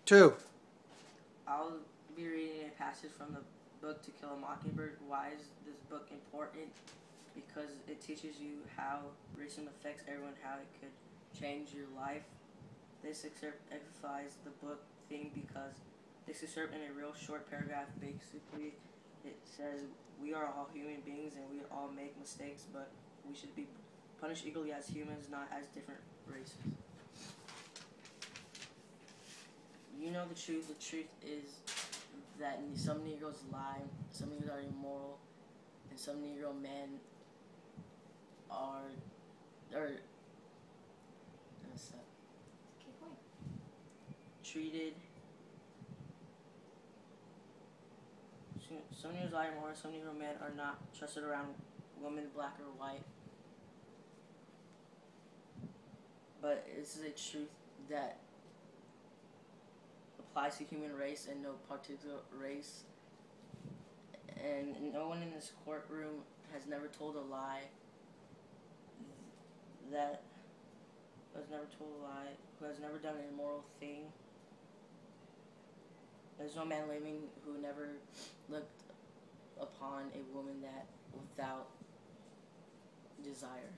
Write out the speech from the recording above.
2. I'll be reading a passage from the book To Kill a Mockingbird. Why is this book important? Because it teaches you how racism affects everyone, how it could change your life. This excerpt exemplifies the book theme because this excerpt in a real short paragraph, basically, it says we are all human beings and we all make mistakes, but we should be punished equally as humans, not as different races. You know the truth. The truth is that some Negroes lie, some Negroes are immoral, and some Negro men are treated. Some Negroes are immoral, some Negro men are not trusted around women, black or white. But this is a truth that applies to human race and no particular race. And no one in this courtroom has never told a lie who has never done an immoral thing. There's no man living who never looked upon a woman that without desire.